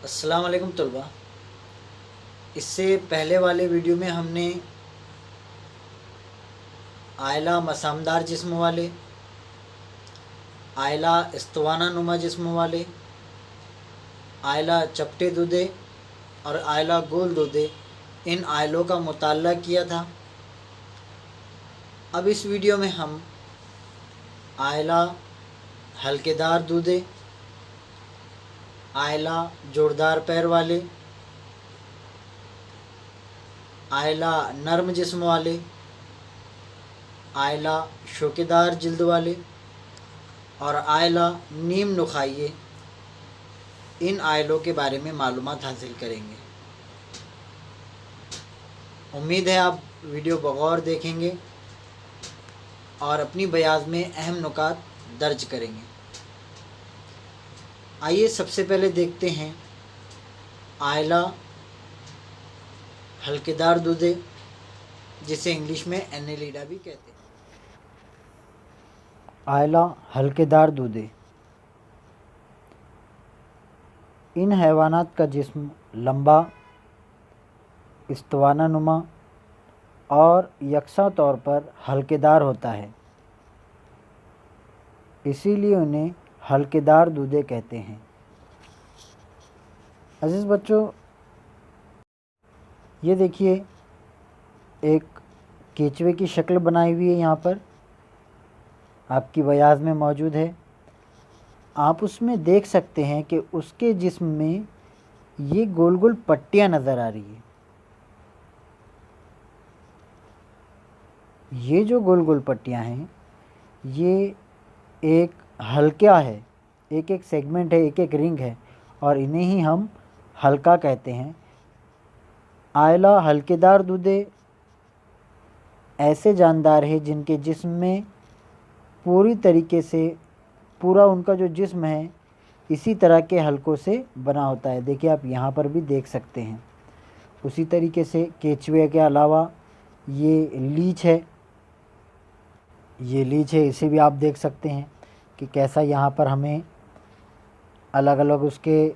अस्सलाम वालेकुम तलबा। इससे पहले वाले वीडियो में हमने आयला मसामदार जिस्म वाले, आयला इस्तवाना नुमा जिस्म वाले, आयला चपटे दूधे और आयला गोल दूधे, इन आयलों का मुताला किया था। अब इस वीडियो में हम आयला हल्केदार दूधे, आयला जोरदार पैर वाले, आयला नर्म जिस्म वाले, आयला शोकेदार जिल्द वाले और आयला नीम नुखाइये, इन आयलों के बारे में मालूमात हासिल करेंगे। उम्मीद है आप वीडियो बगौर देखेंगे और अपनी बयाज में अहम नुकात दर्ज करेंगे। आइए सबसे पहले देखते हैं आयला हल्केदार दूधे, जिसे इंग्लिश में एनेलिडा भी कहते हैं। आयला हल्केदार दूधे। इन हैवानात का जिस्म लंबा, इस्तवाना नुमा और यकसा तौर पर हल्केदार होता है, इसीलिए उन्हें हल्केदार दूधे कहते हैं। अजीज़ बच्चों, ये देखिए एक केचवे की शक्ल बनाई हुई है, यहाँ पर आपकी बयाज में मौजूद है। आप उसमें देख सकते हैं कि उसके जिस्म में ये गोल गोल पट्टियाँ नज़र आ रही है। ये जो गोल गोल पट्टियाँ हैं, ये एक हल्का है, एक एक सेगमेंट है, एक एक रिंग है और इन्हें ही हम हल्का कहते हैं। आयला हल्केदार दूधे ऐसे जानदार है जिनके जिस्म में पूरी तरीके से पूरा उनका जो जिस्म है इसी तरह के हलकों से बना होता है। देखिए आप यहाँ पर भी देख सकते हैं। उसी तरीके से केचुए के अलावा ये लीच है, इसे भी आप देख सकते हैं कि कैसा यहाँ पर हमें अलग अलग उसके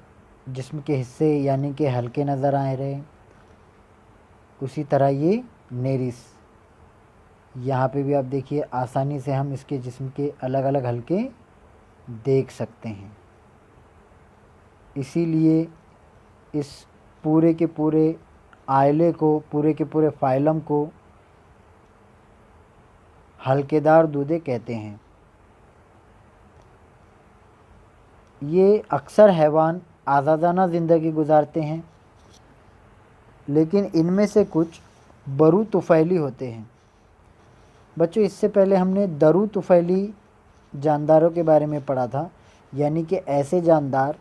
जिस्म के हिस्से यानी कि हल्के नज़र आ रहे हैं। उसी तरह ये नेरिस, यहाँ पे भी आप देखिए आसानी से हम इसके जिस्म के अलग अलग हल्के देख सकते हैं। इसीलिए इस पूरे के पूरे आयले को, पूरे के पूरे फाइलम को हल्केदार दूधे कहते हैं। ये अक्सर हैवान आज़ादाना ज़िंदगी गुजारते हैं, लेकिन इनमें से कुछ बरू तुफ़ैली होते हैं। बच्चों, इससे पहले हमने दरू तुफ़ैली जानदारों के बारे में पढ़ा था, यानी कि ऐसे जानदार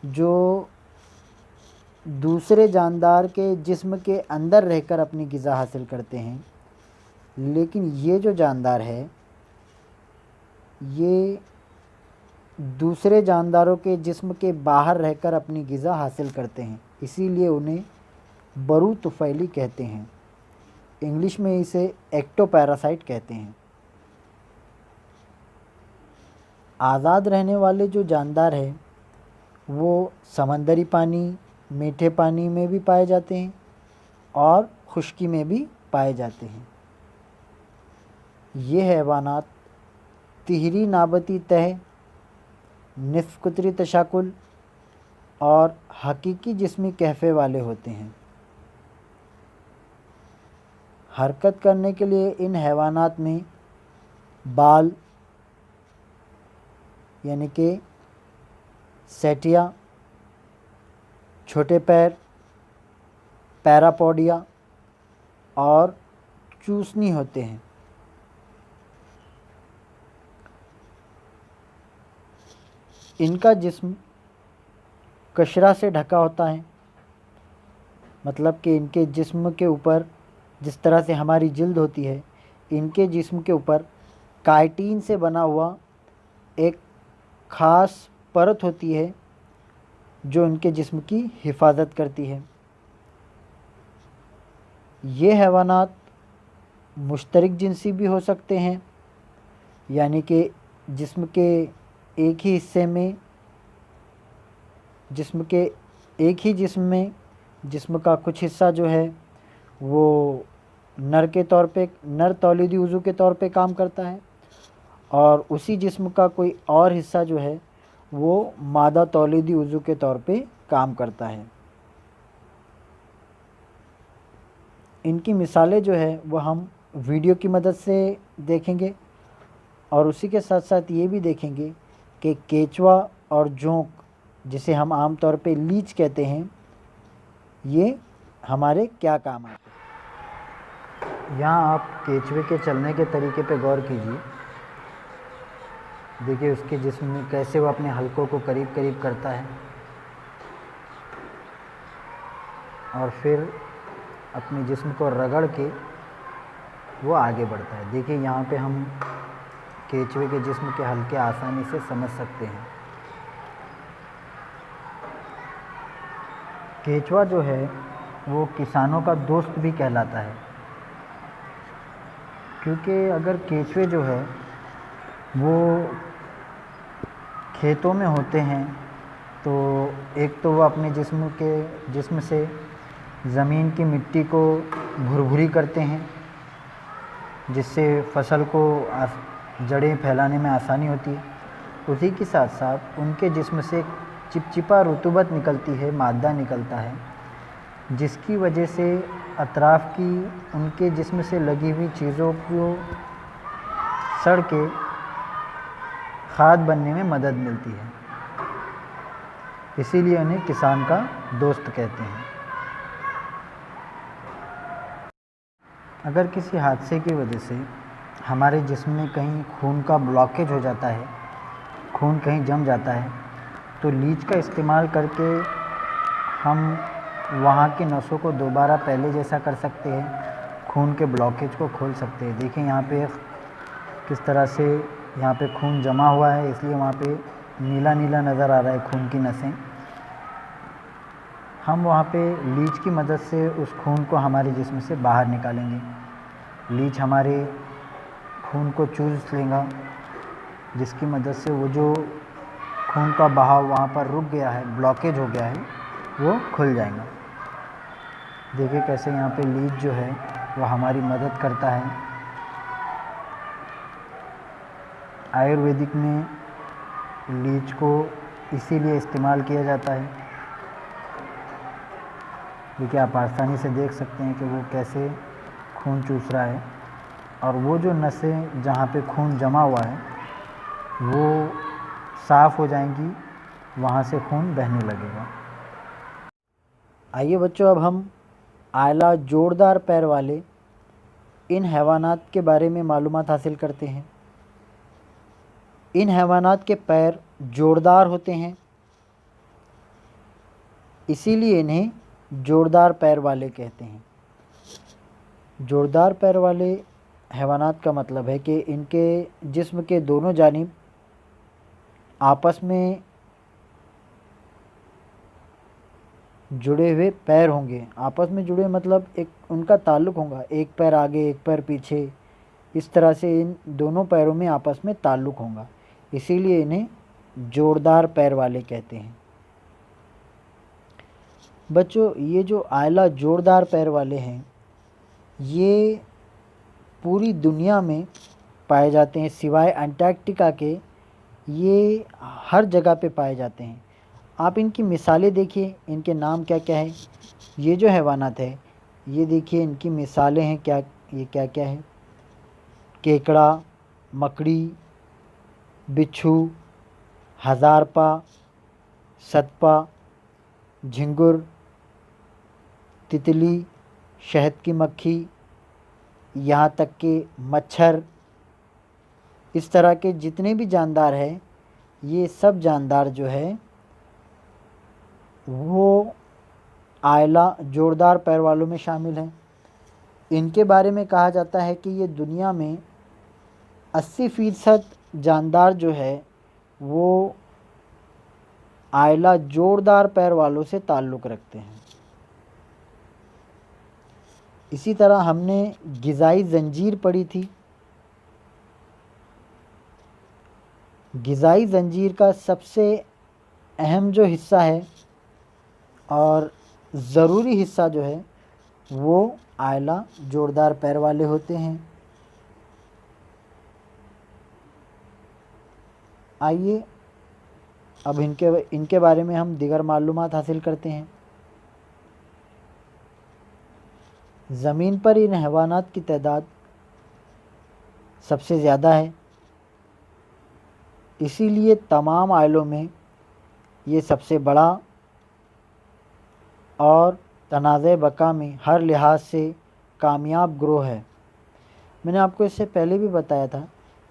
जो दूसरे जानदार के जिस्म के अंदर रहकर अपनी ग़िज़ा हासिल करते हैं। लेकिन ये जो जानदार है ये दूसरे जानदारों के जिस्म के बाहर रहकर अपनी ग़िज़ा हासिल करते हैं, इसीलिए उन्हें बरू तुफ़ैली कहते हैं। इंग्लिश में इसे एक्टोपैरासाइट कहते हैं। आज़ाद रहने वाले जो जानदार हैं वो समंदरी पानी, मीठे पानी में भी पाए जाते हैं और खुश्की में भी पाए जाते हैं। ये हैवानात तिहरी नाबती तह, निस्फ़ कुतरी तशाकुल और हकीकी जिस्मी कहफ़े वाले होते हैं। हरकत करने के लिए इन हैवानात में बाल यानी कि सेटिया, छोटे पैर, पैरापोडिया और चूसनी होते हैं। इनका जिस्म कशरा से ढका होता है, मतलब कि इनके जिस्म के ऊपर जिस तरह से हमारी जिल्द होती है, इनके जिस्म के ऊपर काइटिन से बना हुआ एक ख़ास परत होती है जो इनके जिस्म की हिफाजत करती है। ये हैवानात मुश्तरक जिनसी भी हो सकते हैं, यानी कि जिस्म के एक ही हिस्से में जिस्म के एक ही जिस्म का कुछ हिस्सा जो है वो नर तौलीदी उज़ू के तौर पे काम करता है, और उसी जिस्म का कोई और हिस्सा जो है वो मादा तौलीदी उज़ू के तौर पे काम करता है। इनकी मिसालें जो है वो हम वीडियो की मदद से देखेंगे, और उसी के साथ साथ ये भी देखेंगे कि केचुआ और जोंक, जिसे हम आम तौर पे लीच कहते हैं, ये हमारे क्या काम आते हैं। यहाँ आप केचुए के चलने के तरीके पे गौर कीजिए। देखिए उसके जिस्म में कैसे वो अपने हलकों को करीब करीब करता है और फिर अपने जिस्म को रगड़ के वो आगे बढ़ता है। देखिए यहाँ पे हम केचुए के जिस्म के हलके आसानी से समझ सकते हैं। केचुआ जो है वो किसानों का दोस्त भी कहलाता है, क्योंकि अगर केचुए जो है वो खेतों में होते हैं तो एक तो वो अपने जिस्म से ज़मीन की मिट्टी को भुरभुरी करते हैं, जिससे फसल को जड़ें फैलाने में आसानी होती है। उसी के साथ साथ उनके जिस्म से चिपचिपा रुतूबत निकलती है, मादा निकलता है, जिसकी वजह से अतराफ़ की उनके जिस्म से लगी हुई चीज़ों को सड़ के खाद बनने में मदद मिलती है। इसीलिए उन्हें किसान का दोस्त कहते हैं। अगर किसी हादसे की वजह से हमारे जिस्म में कहीं खून का ब्लॉकेज हो जाता है, खून कहीं जम जाता है, तो लीच का इस्तेमाल करके हम वहाँ की नसों को दोबारा पहले जैसा कर सकते हैं, खून के ब्लॉकेज को खोल सकते हैं। देखिए यहाँ पे किस तरह से यहाँ पे खून जमा हुआ है, इसलिए वहाँ पे नीला नीला नज़र आ रहा है खून की नसें। हम वहाँ पे लीच की मदद से उस खून को हमारे जिस्म से बाहर निकालेंगे। लीच हमारे खून को चूस लेगा, जिसकी मदद से वो जो खून का बहाव वहाँ पर रुक गया है, ब्लॉकेज हो गया है, वो खुल जाएगा। देखिए कैसे यहाँ पे लीच जो है वो हमारी मदद करता है। आयुर्वेदिक में लीच को इसीलिए इस्तेमाल किया जाता है। देखिए आप आसानी से देख सकते हैं कि वो कैसे खून चूस रहा है, और वो जो नसें जहाँ पे खून जमा हुआ है वो साफ़ हो जाएंगी, वहाँ से खून बहने लगेगा। आइए बच्चों, अब हम आला जोरदार पैर वाले इन हैवानात के बारे में मालूमात हासिल करते हैं। इन हैवानात के पैर जोरदार होते हैं, इसीलिए इन्हें जोरदार पैर वाले कहते हैं। जोरदार पैर वाले हैवानात का मतलब है कि इनके जिस्म के दोनों जानिब आपस में जुड़े हुए पैर होंगे। आपस में जुड़े मतलब एक उनका ताल्लुक़ होगा, एक पैर आगे एक पैर पीछे, इस तरह से इन दोनों पैरों में आपस में ताल्लुक़ होगा, इसीलिए इन्हें जोरदार पैर वाले कहते हैं। बच्चों ये जो आला जोरदार पैर वाले हैं ये पूरी दुनिया में पाए जाते हैं, सिवाय अंटार्कटिका के ये हर जगह पे पाए जाते हैं। आप इनकी मिसालें देखिए, इनके नाम क्या क्या है। ये जो हैवानात है ये देखिए इनकी मिसालें हैं, ये क्या क्या है। केकड़ा, मकड़ी, बिच्छू, हज़ारपा, सतपा, झिंगुर, तितली, शहद की मक्खी, यहाँ तक कि मच्छर, इस तरह के जितने भी जानदार हैं ये सब जानदार जो है वो आला जोरदार पैर वालों में शामिल हैं। इनके बारे में कहा जाता है कि ये दुनिया में 80% जानदार जो है वो आला जोरदार पैर वालों से ताल्लुक़ रखते हैं। इसी तरह हमने ग़िज़ाई ज़ंजीर पढ़ी थी। ग़िज़ाई ज़ंजीर का सबसे अहम जो हिस्सा है और ज़रूरी हिस्सा जो है वो आयला जोरदार पैर वाले होते हैं। आइए अब इनके बारे में हम दीगर मालूमात हासिल करते हैं। ज़मीन पर इन हैवानात की तादाद सबसे ज़्यादा है, इसीलिए तमाम आयलों में ये सबसे बड़ा और तनाज़े बका में हर लिहाज से कामयाब ग्रोह है। मैंने आपको इससे पहले भी बताया था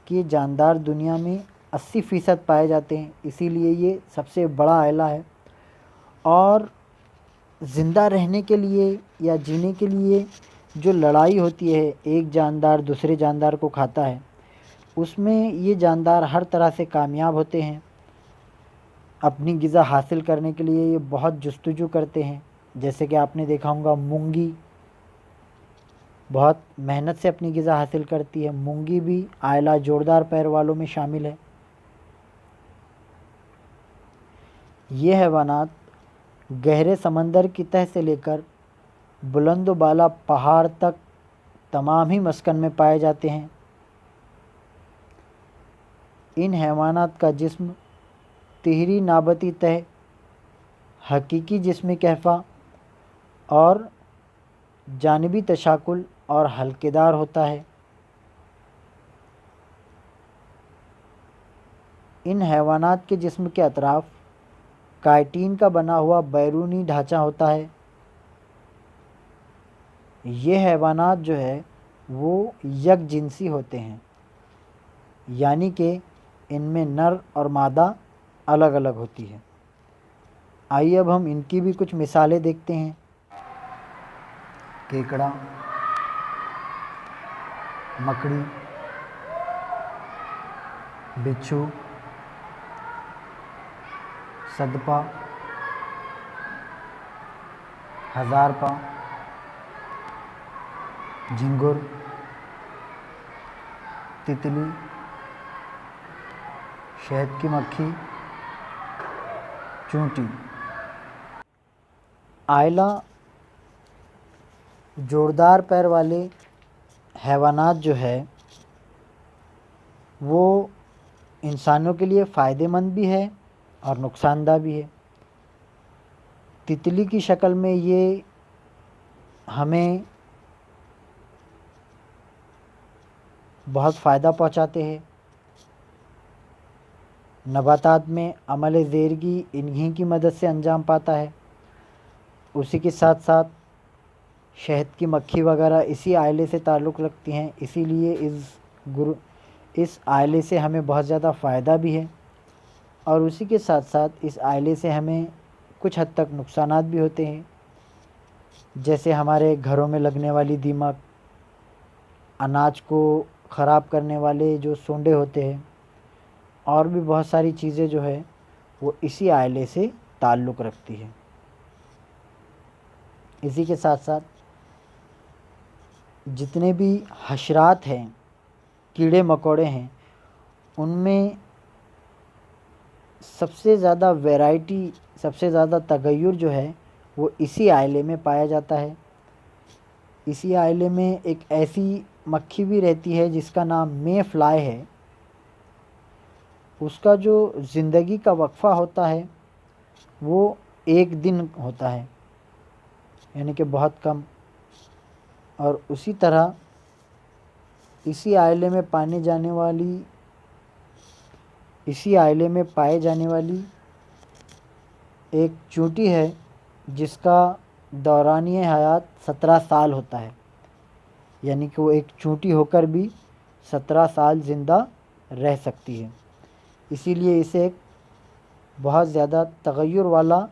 कि ये जानदार दुनिया में 80% पाए जाते हैं, इसीलिए ये सबसे बड़ा आयला है। और ज़िंदा रहने के लिए या जीने के लिए जो लड़ाई होती है, एक जानदार दूसरे जानदार को खाता है, उसमें ये जानदार हर तरह से कामयाब होते हैं। अपनी ग़िज़ा हासिल करने के लिए ये बहुत जस्तजू करते हैं। जैसे कि आपने देखा होगा मूंगी बहुत मेहनत से अपनी ग़िज़ा हासिल करती है। मूंगी भी आयला जोरदार पैर वालों में शामिल है। ये हैवानात गहरे समंदर की तह से लेकर बुलंद बाला पहाड़ तक तमाम ही मस्कन में पाए जाते हैं। इन हैवानात का जिस्म तिहरी नाबती तह, हकीकी जिस्मी कहफ़ा और जानिबी तशाकुल और हल्केदार होता है। इन हैवानात के जिस्म के अतराफ काइटिन का बना हुआ बैरूनी ढांचा होता है। ये हैवानात जो है वो यकजिनसी होते हैं, यानी कि इनमें नर और मादा अलग अलग होती है। आइए अब हम इनकी भी कुछ मिसालें देखते हैं। केकड़ा, मकड़ी, बिच्छू, सदपा, हज़ारपा, झिंगुर, तितली, शहद की मक्खी, चूंटी। आयला जोरदार पैर वाले हैवानात जो है वो इंसानों के लिए फ़ायदेमंद भी है और नुकसानदा भी है। तितली की शक्ल में ये हमें बहुत फ़ायदा पहुंचाते हैं। नबातात में अमल ज़ेरगी इन्हीं की मदद से अंजाम पाता है। उसी के साथ साथ शहद की मक्खी वगैरह इसी आयले से ताल्लुक़ रखती हैं, इसीलिए इस आयले से हमें बहुत ज़्यादा फ़ायदा भी है और उसी के साथ साथ इस आयले से हमें कुछ हद तक नुकसानात भी होते हैं। जैसे हमारे घरों में लगने वाली दीमक, अनाज को ख़राब करने वाले जो सोंडे होते हैं और भी बहुत सारी चीज़ें जो है वो इसी आयले से ताल्लुक़ रखती है। इसी के साथ साथ जितने भी हशरात हैं, कीड़े मकोड़े हैं, उनमें सबसे ज़्यादा वैरायटी, सबसे ज़्यादा तगय्युर जो है वो इसी आयले में पाया जाता है। इसी आयले में एक ऐसी मक्खी भी रहती है जिसका नाम मे फ्लाई है। उसका जो ज़िंदगी का वक्फ़ा होता है वो 1 दिन होता है, यानी कि बहुत कम। और उसी तरह इसी आयले में पाए जाने वाली एक चूंटी है जिसका दौरानिए हयात 17 साल होता है, यानी कि वो एक चूंटी होकर भी 17 साल ज़िंदा रह सकती है। इसीलिए इसे एक बहुत ज़्यादा तगय्युर वाला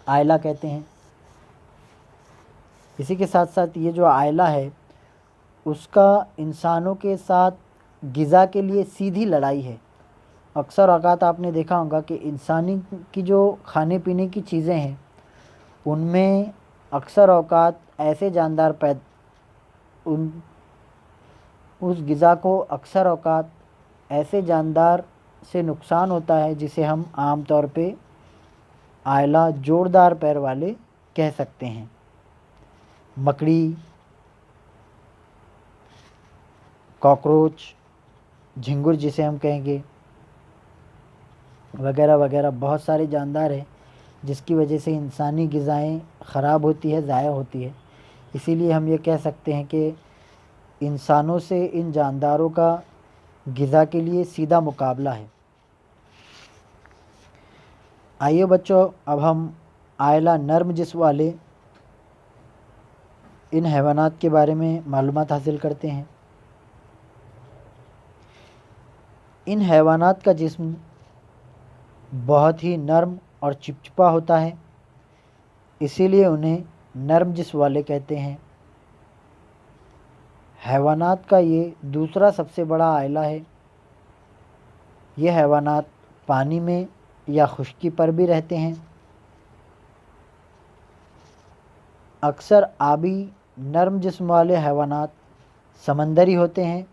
आयला कहते हैं। इसी के साथ साथ ये जो आयला है उसका इंसानों के साथ ग़िज़ा के लिए सीधी लड़ाई है। अक्सर औक़ात आपने देखा होगा कि इंसानी की जो खाने पीने की चीज़ें हैं उनमें अक्सर औक़ात ऐसे जानदार उस ग़िज़ा को अक्सर औक़ात ऐसे जानदार से नुकसान होता है जिसे हम आम तौर पे आयला जोरदार पैर वाले कह सकते हैं। मकड़ी, कॉकरोच, झिंगुर जिसे हम कहेंगे, वगैरह वगैरह बहुत सारे जानदार हैं जिसकी वजह से इंसानी ग़िज़ाएँ ख़राब होती है, ज़ाया होती है। इसीलिए हम ये कह सकते हैं कि इंसानों से इन जानदारों का ग़िज़ा के लिए सीधा मुकाबला है। आइए बच्चों, अब हम आयला नर्म जिस्म वाले इन हैवानात के बारे में मालूमात हासिल करते हैं। इन हैवानात का जिस्म बहुत ही नर्म और चिपचिपा होता है, इसीलिए उन्हें नर्म जिस्म वाले कहते हैं। हैवानात का ये दूसरा सबसे बड़ा आयला है। ये हैवानात पानी में या खुश्की पर भी रहते हैं। अक्सर आबी नर्म जिस्म वाले हैवानात समंदरी होते हैं,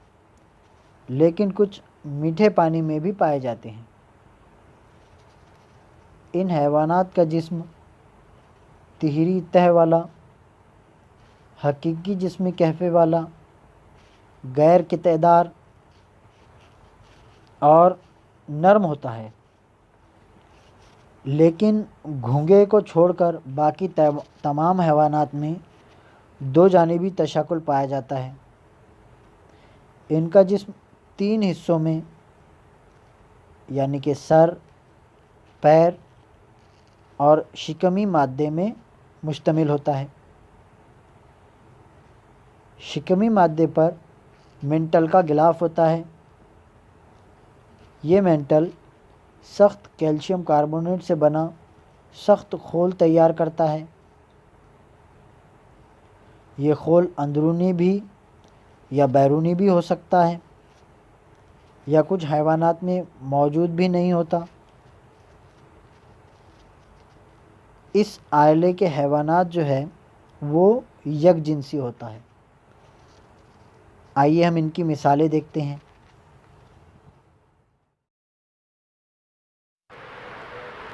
लेकिन कुछ मीठे पानी में भी पाए जाते हैं। इन हैवानात का जिस्म तिहरी तह वाला, हकीकी जिस्म कहफ़े वाला, गैर कितेदार और नर्म होता है, लेकिन घोंघे को छोड़कर बाकी तमाम हैवानात में दो जानिबी तशक्कुल पाया जाता है। इनका जिस्म 3 हिस्सों में यानी कि सर, पैर और शिकमी मादे में मुश्तमिल होता है। शिकमी मादे पर मेंटल का गिलाफ होता है। ये मेंटल सख्त कैल्शियम कार्बोनेट से बना सख्त खोल तैयार करता है। ये खोल अंदरूनी भी या बैरूनी भी हो सकता है, या कुछ हैवानात में मौजूद भी नहीं होता। इस आयले के हैवानात जो है वो यकजिनसी होता है। आइए हम इनकी मिसालें देखते हैं।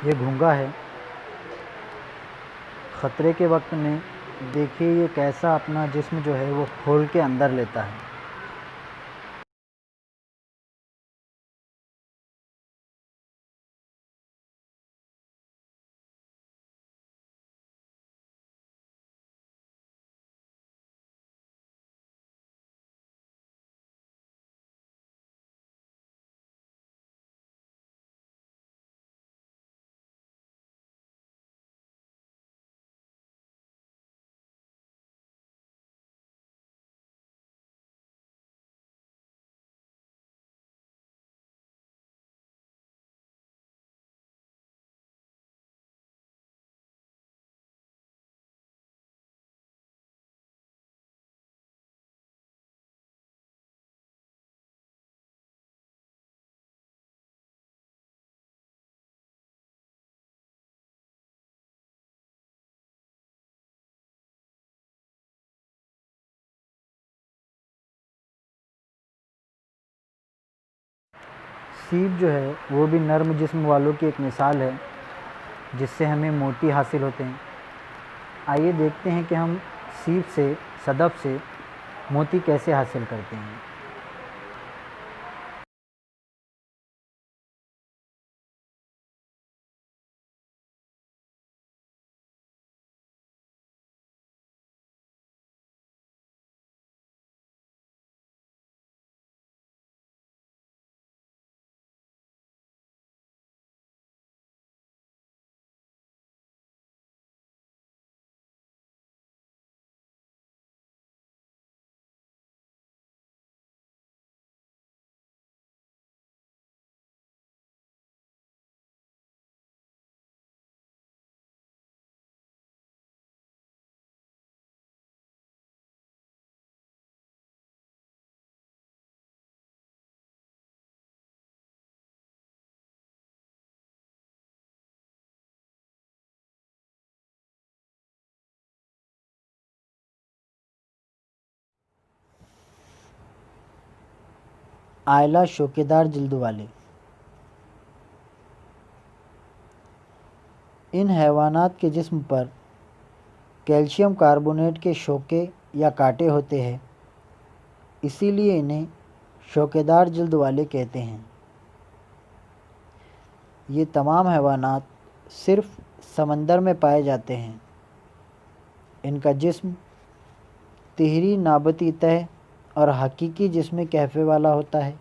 ये घोंघा है। ख़तरे के वक्त में देखिए ये कैसा अपना जिस्म जो है वो खोल के अंदर लेता है। सीप जो है वो भी नर्म जिस्म वालों की एक मिसाल है जिससे हमें मोती हासिल होते हैं। आइए देखते हैं कि हम सीप से, सदफ से मोती कैसे हासिल करते हैं। आयला शौकेदार जिल्द वाले। इन हैवानात के जिस्म पर कैल्शियम कार्बोनेट के शोके या कांटे होते हैं, इसीलिए इन्हें शौकेदार जिल्द वाले कहते हैं। ये तमाम हैवानात सिर्फ समंदर में पाए जाते हैं। इनका जिस्म तिहरी नाबती तह और हकीकी जिस्म कहफ़े वाला होता है।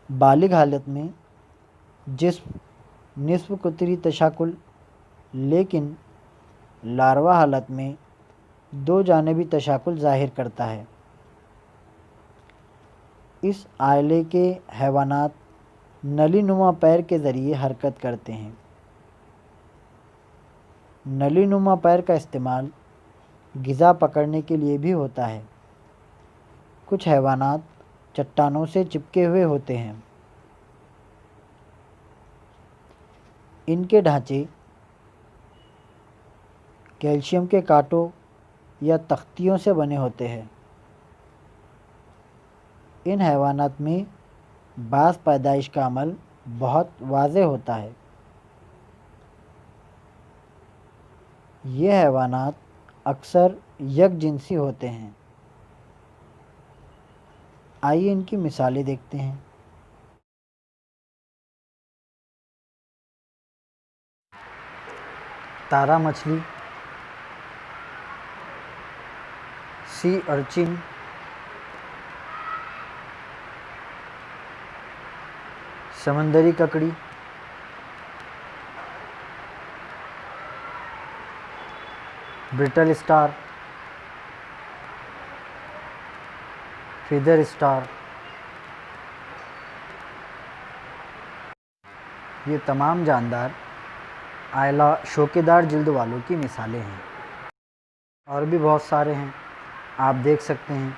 बालिग हालत में जिस्म निस्फ कुतरी तशाकुल, लेकिन लार्वा हालत में दो जानिबी तशाकुल ज़ाहिर करता है। इस आइले के हैवानात नलीनुमा पैर के ज़रिए हरकत करते हैं। नलीनुमा पैर का इस्तेमाल ग़िज़ा पकड़ने के लिए भी होता है। कुछ हैवानात चट्टानों से चिपके हुए होते हैं। इनके ढांचे कैल्शियम के कांटों या तख्तियों से बने होते हैं। इन हैवानात में बास पैदाइश का अमल बहुत वाज़ेह होता है। ये हैवानात अक्सर यकजिनसी होते हैं। आइए इनकी मिसालें देखते हैं। तारा मछली, सी अर्चिन, समंदरी ककड़ी, ब्रिटल स्टार, फीदर स्टार। ये तमाम जानदार आयला शौकेदार जिल्द वालों की मिसालें हैं। और भी बहुत सारे हैं, आप देख सकते हैं।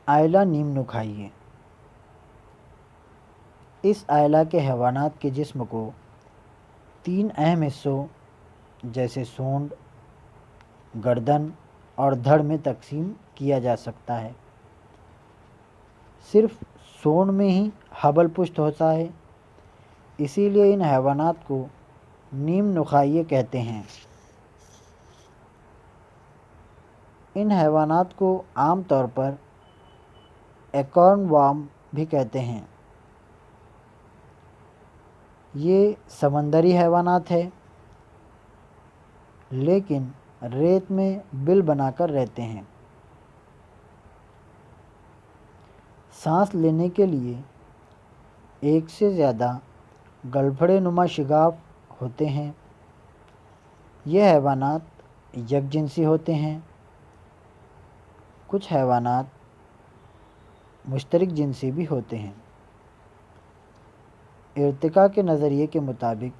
आयला नीम नुखाइये। इस आयला के हैवानात के जिस्म को तीन अहम हिस्सों जैसे सूंड, गर्दन और धड़ में तकसीम किया जा सकता है। सिर्फ सूंड में ही हबल पुष्ट होता है, इसीलिए इन हैवानात को नीम नुखाइये कहते हैं। इन हैवानात को आम तौर पर एकॉर्न वार्म भी कहते हैं। ये समंदरी हैवानात है, लेकिन रेत में बिल बनाकर रहते हैं। सांस लेने के लिए एक से ज़्यादा गलफड़े नुमा शिगाफ होते हैं। ये हैवानात यकजिनसी होते हैं। कुछ हैवानात मुश्तरक जिनसी भी होते हैं। इर्तिका के नज़रिए के मुताबिक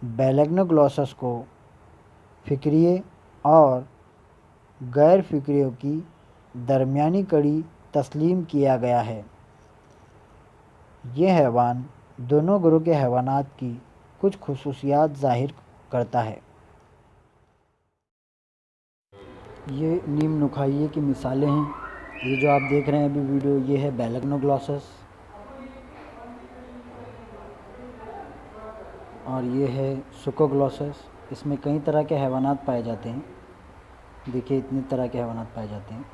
बेलैग्नोग्लॉसस को फ़िक्रिये और गैर फ़िक्रियों की दरमियानी कड़ी तस्लीम किया गया है। ये हैवान दोनों ग्रोह के हैवानात की कुछ खुसूसियात ज़ाहिर करता है। ये नीम नुखाइये की मिसालें हैं। ये जो आप देख रहे हैं अभी वीडियो, ये है बेलैग्नोग्लॉसस और ये है सुकोग्लॉसस। इसमें कई तरह के हैवानात पाए जाते हैं। देखिए, इतने तरह के हैवानात पाए जाते हैं।